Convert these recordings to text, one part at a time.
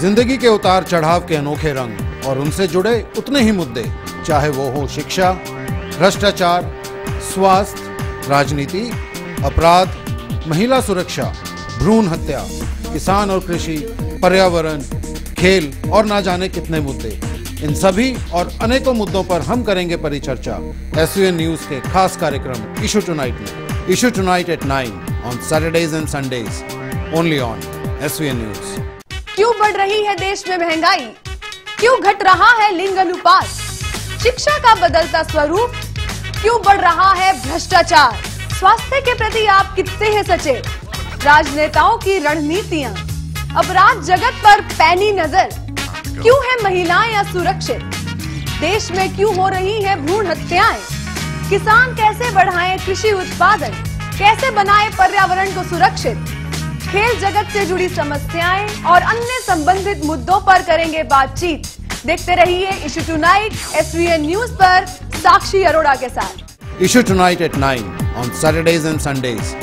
जिंदगी के उतार चढ़ाव के अनोखे रंग और उनसे जुड़े उतने ही मुद्दे, चाहे वो हो शिक्षा, भ्रष्टाचार, स्वास्थ्य, राजनीति, अपराध, महिला सुरक्षा, भ्रूण हत्या, किसान और कृषि, पर्यावरण, खेल और ना जाने कितने मुद्दे। इन सभी और अनेकों मुद्दों पर हम करेंगे परिचर्चा SUN न्यूज के खास कार्यक्रम इशू टुनाइट में। Issue tonight at 9 on Saturdays and Sundays, only on SUN news. क्यों बढ़ रही है देश में महंगाई? क्यों घट रहा है लिंग अनुपात? शिक्षा का बदलता स्वरूप? क्यों बढ़ रहा है भ्रष्टाचार? स्वास्थ्य के प्रति आप कितने हैं सचेत? राजनेताओं की रणनीतियां, अपराध जगत पर पैनी नजर। क्यों है महिलाएं असुरक्षित? देश में क्यों हो रही है भ्रूण हत्याएं? किसान कैसे बढ़ाएं कृषि उत्पादन? कैसे बनाएं पर्यावरण को सुरक्षित? खेल जगत से जुड़ी समस्याएं और अन्य संबंधित मुद्दों पर करेंगे बातचीत। देखते रहिए इशू टुनाइट SUN न्यूज पर साक्षी अरोड़ा के साथ। Issue tonight at 9 on Saturdays and Sundays,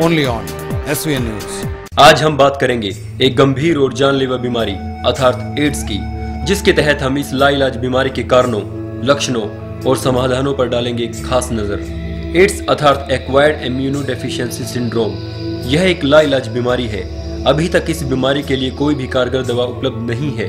only on SUN news. आज हम बात करेंगे एक गंभीर और जानलेवा बीमारी अर्थात एड्स की, जिसके तहत हम इस लाइलाज बीमारी के कारणों, लक्षणों और समाधानों पर डालेंगे खास नजर। एड्स अर्थात एक्वायर्ड इम्यूनोडेफिशिएंसी सिंड्रोम, यह एक लाइलाज बीमारी है। अभी तक इस बीमारी के लिए कोई भी कारगर दवा उपलब्ध नहीं है।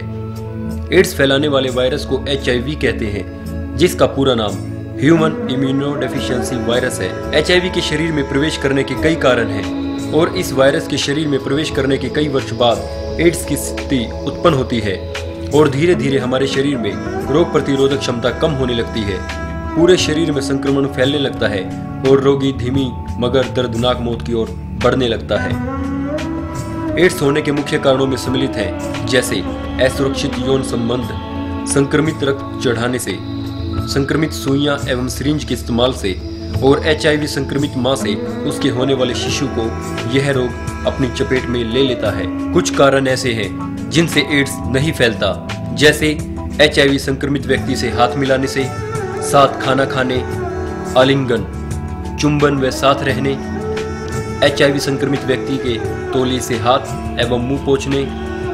एड्स फैलाने वाले वायरस को HIV कहते हैं, जिसका पूरा नाम ह्यूमन इम्यूनोडेफिशिएंसी वायरस है। HIV के शरीर में प्रवेश करने के कई कारण हैं और इस वायरस के शरीर में प्रवेश करने के कई वर्ष बाद एड्स की स्थिति उत्पन्न होती है और धीरे धीरे हमारे शरीर में रोग प्रतिरोधक क्षमता कम होने लगती है। पूरे शरीर में संक्रमण फैलने लगता है और रोगी धीमी मगर दर्दनाक मौत की ओर बढ़ने लगता है। एड्स होने के मुख्य कारणों में सम्मिलित हैं, जैसे असुरक्षित यौन संबंध, संक्रमित रक्त चढ़ाने से, संक्रमित सुइयां एवं सिरिंज के इस्तेमाल से और HIV संक्रमित मां से उसके होने वाले शिशु को यह रोग अपनी चपेट में ले लेता है। कुछ कारण ऐसे हैं जिनसे एड्स नहीं फैलता, जैसे HIV संक्रमित व्यक्ति से हाथ मिलाने से, साथ खाना खाने, आलिंगन, चुंबन व साथ रहने, HIV संक्रमित व्यक्ति के तौलिए से हाथ एवं मुंह पोंछने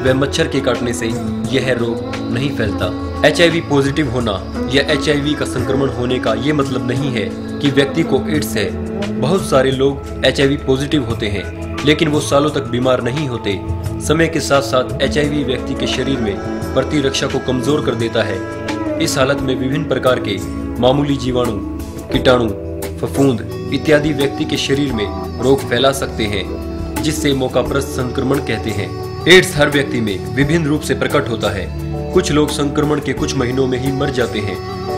व मच्छर के काटने से यह रोग नहीं फैलता। HIV पॉजिटिव होना या HIV का संक्रमण होने का ये मतलब नहीं है कि व्यक्ति को एड्स है। बहुत सारे लोग HIV पॉजिटिव होते हैं, लेकिन वो सालों तक बीमार नहीं होते। समय के साथ साथ HIV व्यक्ति के शरीर में प्रतिरक्षा को कमजोर कर देता है। इस हालत में विभिन्न प्रकार के मामूली जीवाणु, कीटाणु, फफूंद इत्यादि व्यक्ति के शरीर में रोग फैला सकते हैं, जिससे मौकाप्रस्त संक्रमण कहते हैं। एड्स हर व्यक्ति में विभिन्न रूप से प्रकट होता है। कुछ लोग संक्रमण के कुछ महीनों में ही मर जाते हैं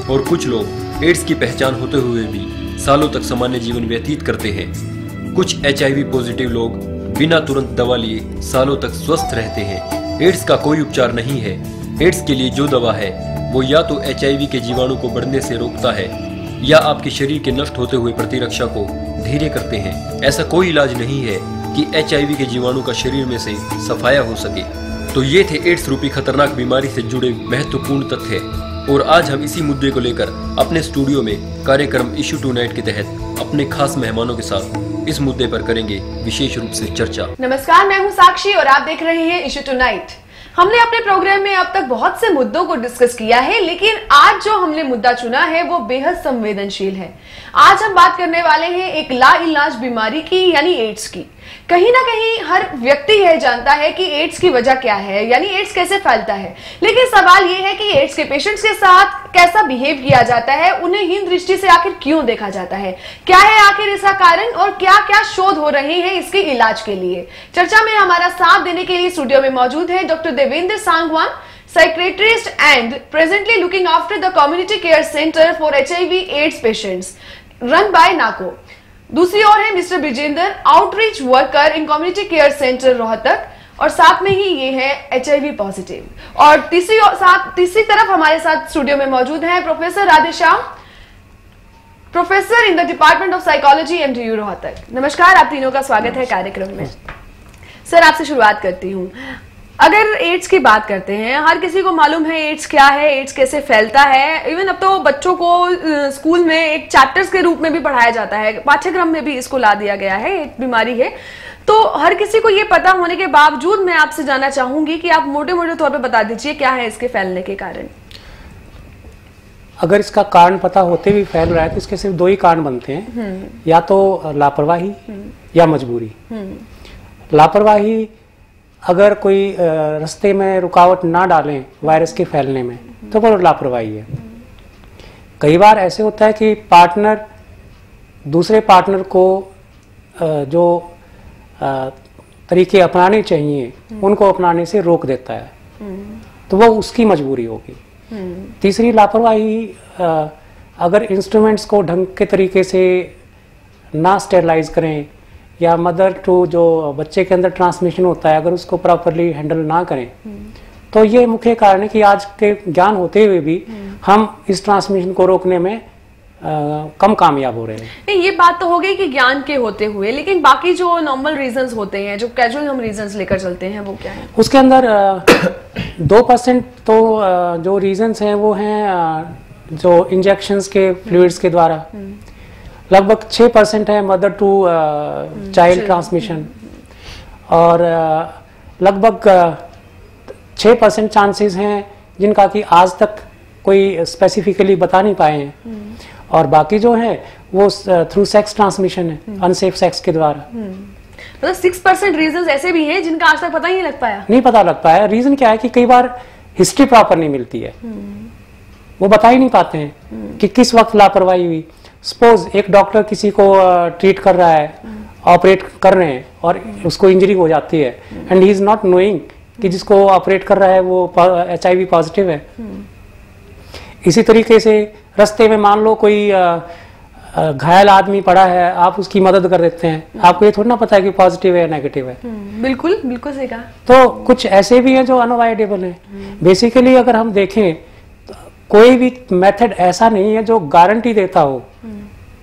और कुछ लोग एड्स की पहचान होते हुए भी सालों तक सामान्य जीवन व्यतीत करते हैं। कुछ HIV पॉजिटिव लोग बिना तुरंत दवा लिए सालों तक स्वस्थ रहते हैं। एड्स का कोई उपचार नहीं है। एड्स के लिए जो दवा है वो या तो HIV के जीवाणु को बढ़ने से रोकता है या आपके शरीर के नष्ट होते हुए प्रतिरक्षा को धीरे करते हैं। ऐसा कोई इलाज नहीं है कि HIV के जीवाणु का शरीर में से सफाया हो सके। तो ये थे एड्स रूपी खतरनाक बीमारी से जुड़े महत्वपूर्ण तथ्य, और आज हम इसी मुद्दे को लेकर अपने स्टूडियो में कार्यक्रम इशू टुनाइट के तहत अपने खास मेहमानों के साथ इस मुद्दे पर करेंगे विशेष रूप से चर्चा। नमस्कार, मैं हूं साक्षी और आप देख रहे हैं इशू टुनाइट। हमने अपने प्रोग्राम में अब तक बहुत से मुद्दों को डिस्कस किया है, लेकिन आज जो हमने मुद्दा चुना है वो बेहद संवेदनशील है। आज हम बात करने वाले हैं एक लाइलाज बीमारी की, यानी एड्स की। कहीं ना कहीं हर व्यक्ति यह जानता है कि एड्स की वजह क्या है, यानी एड्स कैसे फैलता है, लेकिन सवाल यह है कि एड्स के पेशेंट्स के साथ कैसा बिहेव किया जाता है, उन्हें हीन दृष्टि से आखिर क्यों देखा जाता है, क्या है आखिर इसका कारण और क्या क्या शोध हो रहे हैं इसके इलाज के लिए। चर्चा में हमारा साथ देने के लिए स्टूडियो में मौजूद है doctor Devendra Sangwan, psychiatrist and presently looking after the community care centre for HIV AIDS patients run by NACO। दूसरी ओर है mister Brijendra, outreach worker in community care centre Rohtak, और साथ में ही ये है HIV पॉजिटिव। और तीसरी तरफ हमारे साथ स्टूडियो में मौजूद है professor Radheshyam, professor in the department of psychology MTU Rohtak. नमस्कार, आप तीनों का स्वागत है कार्यक्रम में। सर, आपसे शुरुआत करती हूँ। अगर एड्स की बात करते हैं, हर किसी को मालूम है एड्स क्या है, एड्स कैसे फैलता है। इवन अब तो बच्चों को स्कूल में एक चैप्टर्स के रूप में भी पढ़ाया जाता है, पाठ्यक्रम में भी इसको ला दिया गया है, एक बीमारी है। तो हर किसी को ये पता होने के बावजूद मैं आपसे जानना चाहूंगी कि आप मोटे मोटे तौर पे बता दीजिए क्या है इसके फैलने के कारण। अगर इसका कारण पता होते भी फैल रहा है तो इसके सिर्फ दो ही कारण बनते हैं, या तो लापरवाही या मजबूरी। लापरवाही, अगर कोई रास्ते में रुकावट ना डालें वायरस के फैलने में तो वो लापरवाही है। कई बार ऐसे होता है कि पार्टनर दूसरे पार्टनर को जो तरीके अपनाने चाहिए उनको अपनाने से रोक देता है, तो वो उसकी मजबूरी होगी। तीसरी लापरवाही, अगर इंस्ट्रूमेंट्स को ढंग के तरीके से ना स्टेरलाइज करें या मदर टू जो बच्चे के अंदर ट्रांसमिशन होता है अगर उसको प्रॉपरली हैंडल ना करें तो ये मुख्य कारण है कि आज के ज्ञान होते हुए भी हम इस ट्रांसमिशन को रोकने में कम कामयाब हो रहे हैं। नहीं, ये बात तो हो गई कि ज्ञान के होते हुए, लेकिन बाकी जो नॉर्मल रीजंस होते हैं, जो कैजुअल हम रीजंस लेकर चलते हैं, वो क्या है? उसके अंदर 2% तो जो रीजंस हैं वो हैं जो इंजेक्शंस के फ्लूइड्स के द्वारा, लगभग 6% है मदर टू चाइल्ड ट्रांसमिशन, और लगभग 6% चांसेस हैं जिनका कि आज तक कोई स्पेसिफिकली बता नहीं पाए हैं, और बाकी जो है वो थ्रू सेक्स ट्रांसमिशन है, अनसेफ सेक्स के द्वारा। मतलब 6% रीजंस ऐसे भी हैं जिनका आज तक पता ही नहीं लग पाया। नहीं पता लग पाया। रीजन क्या है कि कई बार हिस्ट्री प्रॉपर नहीं मिलती है, वो बता ही नहीं पाते हैं कि किस वक्त लापरवाही हुई। सपोज एक डॉक्टर किसी को ट्रीट कर रहा है, ऑपरेट कर रहे हैं और उसको इंजरी हो जाती है, and he is not knowing कि जिसको ऑपरेट कर रहा है वो HIV पॉजिटिव है। इसी तरीके से रास्ते में मान लो कोई घायल आदमी पड़ा है, आप उसकी मदद कर देते हैं, आपको ये थोड़ा ना पता है कि पॉजिटिव है या नेगेटिव है। बिल्कुल बिल्कुल सही कहा। तो कुछ ऐसे भी हैं जो अनअवॉइडेबल हैं। बेसिकली अगर हम देखें तो कोई भी मेथड ऐसा नहीं है जो गारंटी देता हो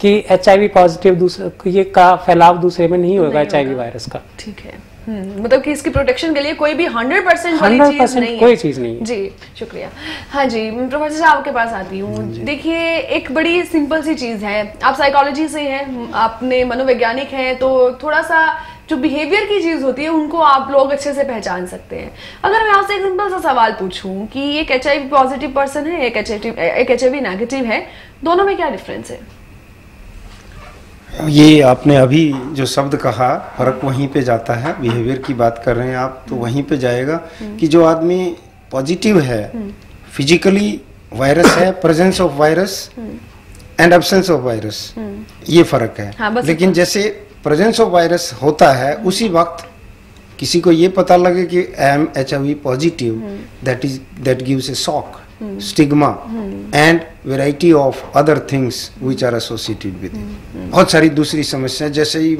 कि HIV पॉजिटिव ये का फैलाव दूसरे में नहीं होगा HIV वायरस का। ठीक है, मतलब कि इसकी प्रोटेक्शन के लिए कोई भी 100% वाली चीज नहीं है। कोई चीज नहीं है। जी शुक्रिया। हाँ जी, प्रोफेसर साहब आपके पास आती हूँ। देखिए, एक बड़ी सिंपल सी चीज है, आप साइकोलॉजी से हैं, आपने मनोवैज्ञानिक हैं, तो थोड़ा सा जो बिहेवियर की चीज होती है उनको आप लोग अच्छे से पहचान सकते हैं। अगर मैं आपसे एक सिंपल सा सवाल पूछूं कि एक HIV पॉजिटिव पर्सन है, एक HIV नेगेटिव है, दोनों में क्या डिफरेंस है? ये आपने अभी जो शब्द कहा, फर्क वहीं पे जाता है। बिहेवियर की बात कर रहे हैं आप, तो वहीं पे जाएगा कि जो आदमी पॉजिटिव है, फिजिकली वायरस है, presence of virus and absence of virus, ये फर्क है। हाँ, लेकिन जैसे प्रेजेंस ऑफ वायरस होता है उसी वक्त किसी को ये पता लगे कि I am HIV positive, that gives a shock, stigma and variety of other things which are associated with it. बहुत सारी दूसरी समस्या, जैसे ही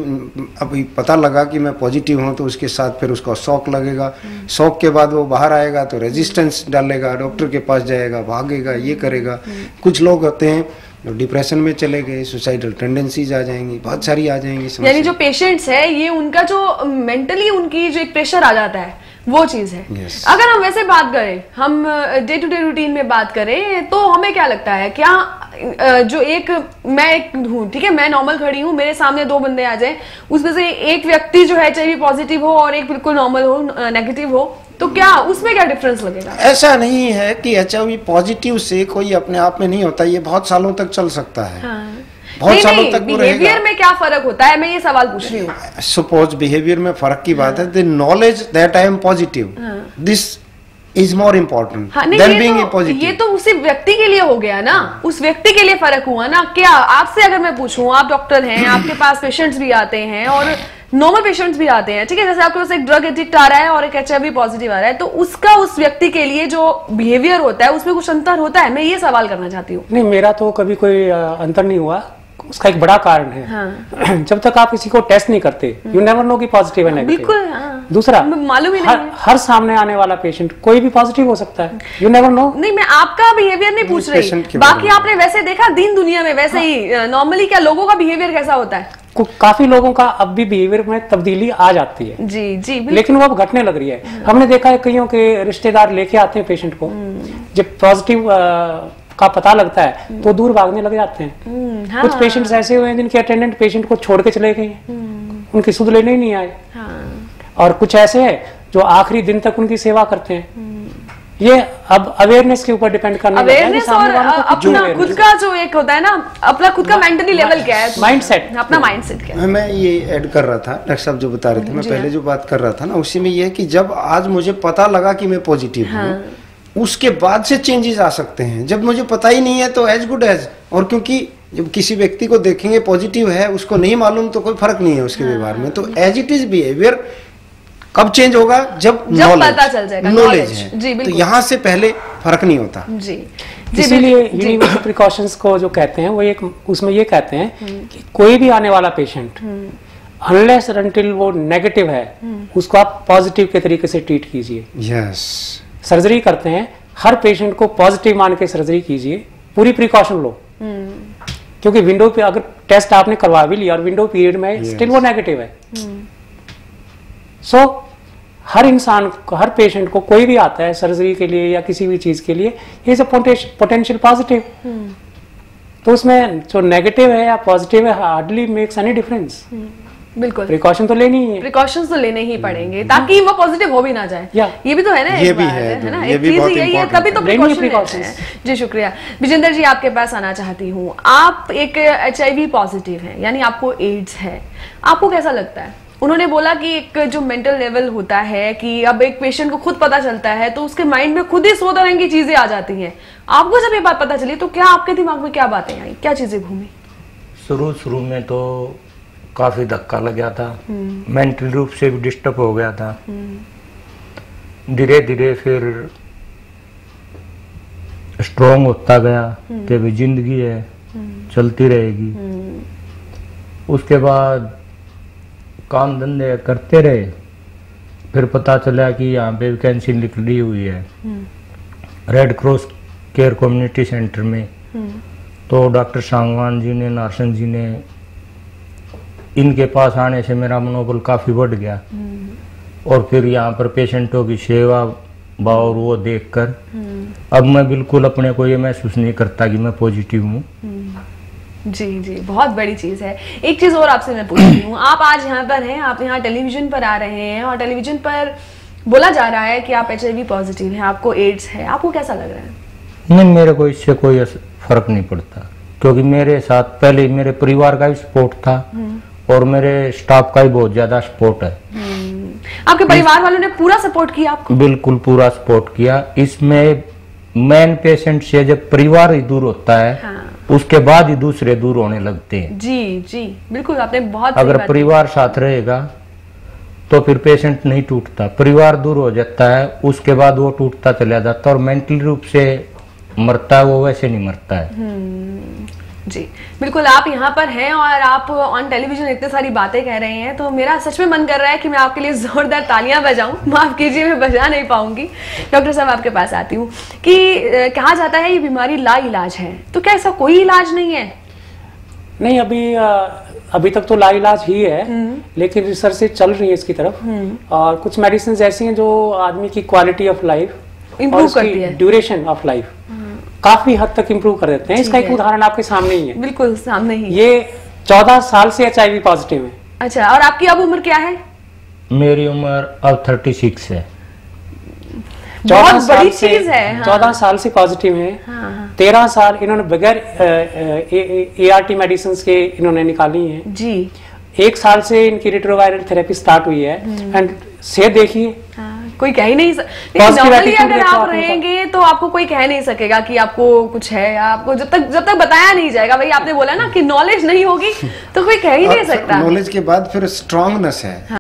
अभी पता लगा कि मैं पॉजिटिव हूँ तो उसके साथ फिर उसका शॉक लगेगा, शॉक के बाद वो बाहर आएगा तो रेजिस्टेंस डालेगा, डॉक्टर के पास जाएगा, भागेगा, ये करेगा। कुछ लोग होते हैं डिप्रेशन में चले गए, सुसाइडल टेंडेंसीज आ जाएंगी, बहुत सारी आ जाएंगी। यानी जो पेशेंट्स है ये उनका जो मेंटली उनकी जो एक प्रेशर आ जाता है वो चीज है। Yes. अगर हम वैसे बात करें, हम डे टू डे रूटीन में बात करें, तो हमें क्या लगता है, क्या जो मैं एक हूँ, ठीक है, मैं नॉर्मल खड़ी हूँ, मेरे सामने दो बंदे आ जाए, उसमें से एक व्यक्ति जो है HIV पॉजिटिव हो और एक बिल्कुल नॉर्मल हो, नेगेटिव हो, तो क्या उसमें क्या डिफरेंस लगेगा? ऐसा नहीं है कि HIV पॉजिटिव से कोई अपने आप में नहीं होता, ये बहुत सालों तक चल सकता है। हाँ। बहुत सालों तक वो रहेगा। बिहेवियर में क्या फर्क होता है, मैं ये सवाल पूछ रही हूँ। सपोज बिहेवियर में फर्क की बात है, the knowledge that I am positive, this is more important then being positive. ये तो उसी व्यक्ति के लिए हो गया ना, उस व्यक्ति के लिए फर्क हुआ ना। क्या आपसे अगर मैं पूछूं, आप डॉक्टर हैं, आपके पास पेशेंट्स भी आते हैं और नॉर्मल पेशेंट्स भी आते हैं, ठीक है, जैसे आपके पास एक ड्रग एडिक्ट आ रहा है और एक HIV पॉजिटिव आ रहा है, तो उसका उस व्यक्ति के लिए जो बिहेवियर होता है उसमें कुछ अंतर होता है? मैं ये सवाल करना चाहती हूँ। नहीं, मेरा तो कभी कोई अंतर नहीं हुआ। उसका एक बड़ा कारण है, हाँ। जब तक आप किसी को टेस्ट नहीं करते, यू नेवर नो कि पॉजिटिव है नेगेटिव। बिल्कुल, हाँ। दूसरा, मालूम ही नहीं है। हर सामने आने वाला पेशेंट कोई भी पॉजिटिव हो सकता है, यू नेवर नो। नहीं, मैं आपका बिहेवियर नहीं पूछ रही, बाकी आपने वैसे देखा दीन दुनिया में, वैसे ही नॉर्मली क्या लोगों का बिहेवियर कैसा होता है? काफी लोगों का अब भी बिहेवियर में तब्दीली आ जाती है। जी जी, लेकिन वो अब घटने लग रही है। हमने देखा है कईयों के रिश्तेदार लेके आते हैं पेशेंट को, जब पॉजिटिव का पता लगता है तो दूर भागने लग जाते हैं। हाँ। कुछ पेशेंट्स ऐसे हुए हैं जिनके अटेंडेंट पेशेंट को छोड़ के चले गए, उनकी सुध लेने ही नहीं आए। और कुछ ऐसे हैं जो आखिरी दिन तक उनकी सेवा करते हैं। ये अब अवेयरनेस के ऊपर डिपेंड करना है, अवेयरनेस और अपना खुद का जो एक होता है ना, अपना खुद का मेंटली लेवल क्या है, माइंडसेट, अपना माइंडसेट क्या है। मैं ये ऐड कर रहा था, डॉक्टर साहब जो बता रहे थे, मैं पहले जो बात कर रहा था ना, उसी में ये है कि जब आज मुझे पता लगा कि मैं पॉजिटिव हूँ, उसके बाद से चेंजेस आ सकते हैं। जब मुझे पता ही नहीं है तो एज गुड एज, और क्योंकि जब किसी व्यक्ति को देखेंगे पॉजिटिव है, उसको नहीं मालूम तो कोई फर्क नहीं है उसके व्यवहार में। तो एज इट इज बिहेवियर कब चेंज होगा? जब पता चल जाएगा, नॉलेज है। तो यहाँ से पहले फर्क नहीं होता जी। इसीलिए यूनिवर्सल प्रिकॉशंस को जो कहते हैं वो एक उसमें ये कहते हैं कि कोई भी आने वाला पेशेंट अनलेस अनटिल वो नेगेटिव है, उसको आप पॉजिटिव के तरीके से ट्रीट कीजिए। यस, सर्जरी करते हैं, हर पेशेंट को पॉजिटिव मान के सर्जरी कीजिए, पूरी प्रिकॉशन लो। क्योंकि विंडो पे अगर टेस्ट आपने करवा भी लिया और विंडो पीरियड में स्टिल वो नेगेटिव है, सो हर इंसान को, हर पेशेंट को, कोई भी आता है सर्जरी के लिए या किसी भी चीज के लिए, इज अ पोटेंशियल पॉजिटिव। तो उसमें जो नेगेटिव है या पॉजिटिव है हार्डली मेक्स एनी डिफरेंस। बिल्कुल, प्रिकॉशन तो लेनी ही है, प्रिकॉशंस तो लेने ही पड़ेंगे ताकि वो पॉजिटिव हो भी ना जाए। ये भी तो है ना, ये भी है ना, ये भी बहुत इम्पोर्टेंट है, तभी तो प्रिकॉशन है। जी शुक्रिया। विजेंद्र जी, आपके पास आना चाहती हूँ। आप एक HIV पॉजिटिव है, यानी आपको एड्स है, आपको कैसा लगता है? उन्होंने बोला कि एक जो मेंटल लेवल होता है कि अब एक पेशेंट को खुद पता चलता है तो उसके माइंड में खुद ही 100 तरह की चीजें आ जाती हैं। आपको जब ये बात पता चली तो क्या आपके दिमाग में क्या बातें आई, क्या चीजें घूमी? शुरू में तो काफी धक्का लग गया था, मेंटल रूप से भी डिस्टर्ब हो गया था। धीरे धीरे फिर स्ट्रॉन्ग होता गया कि भी जिंदगी है, चलती रहेगी। उसके बाद काम धंधे करते रहे, फिर पता चला कि यहाँ पे वैकेंसी निकली हुई है red cross care community centre में। तो डॉक्टर सांगवान जी ने, नारसन जी ने, इनके पास आने से मेरा मनोबल काफ़ी बढ़ गया। और फिर यहाँ पर पेशेंटों की सेवा भाव वो देखकर अब मैं बिल्कुल अपने को ये महसूस नहीं करता कि मैं पॉजिटिव हूँ। जी जी, बहुत बड़ी चीज है। एक चीज और आपसे मैं पूछती हूँ, आप आज यहाँ पर हैं, आप यहाँ टेलीविजन पर आ रहे हैं और टेलीविजन पर बोला जा रहा है कि आप HIV पॉजिटिव हैं, आपको एड्स है, आपको कैसा लग रहा है? नहीं, मेरे को इससे कोई फर्क नहीं पड़ता, क्योंकि मेरे साथ पहले मेरे परिवार का भी सपोर्ट था और मेरे स्टाफ का भी बहुत ज्यादा सपोर्ट है। आपके परिवार वालों ने पूरा सपोर्ट किया आपको? बिल्कुल पूरा सपोर्ट किया। इसमें मेन पेशेंट से जब परिवार ही दूर होता है, उसके बाद ही दूसरे दूर होने लगते हैं। जी जी, बिल्कुल, आपने बहुत अगर परिवार साथ रहेगा तो फिर पेशेंट नहीं टूटता, परिवार दूर हो जाता है उसके बाद वो टूटता चला जाता है और मेंटल रूप से मरता है, वो वैसे नहीं मरता है। जी बिल्कुल, आप यहाँ पर हैं और आप ऑन टेलीविजन इतनी सारी बातें कह रहे हैं तो मेरा सच में मन कर रहा है कि मैं आपके लिए जोरदार तालियां बजाऊं। माफ कीजिए, मैं बजा नहीं पाऊंगी। डॉक्टर साहब, आपके पास आती हूँ कि कहा जाता है ये बीमारी ला इलाज है, तो क्या ऐसा कोई इलाज नहीं है? नहीं, अभी तक तो लाइलाज ही है, लेकिन रिसर्च चल रही है इसकी तरफ। और कुछ मेडिसिन ऐसी हैं जो आदमी की क्वालिटी ऑफ लाइफ इंप्रूव करती है, ड्यूरेशन ऑफ लाइफ काफी हद तक इंप्रूव कर देते हैं। इसका एक उदाहरण आपके सामने ही है। बिल्कुल सामने ही। ये 14 साल से HIV पॉजिटिव है। अच्छा, और आपकी अब उम्र क्या है? मेरी उम्र अब 36 है। बहुत बड़ी चीज है। 14 साल से पॉजिटिव है। 13 साल इन्होंने बगैर ART मेडिसिन के इन्होंने निकाली है जी। 1 साल से इनकी रेट्रोवायरल थेरेपी स्टार्ट हुई है एंड से देखिए कोई कह ही नहीं नॉर्मली अगर आप रहेंगे तो आपको कोई कह नहीं सकेगा कि आपको कुछ है। आपको जब तक बताया नहीं जाएगा, भाई आपने बोला ना कि नॉलेज नहीं होगी तो कोई कह ही नहीं सकता। नॉलेज के बाद फिर स्ट्रांगनेस है।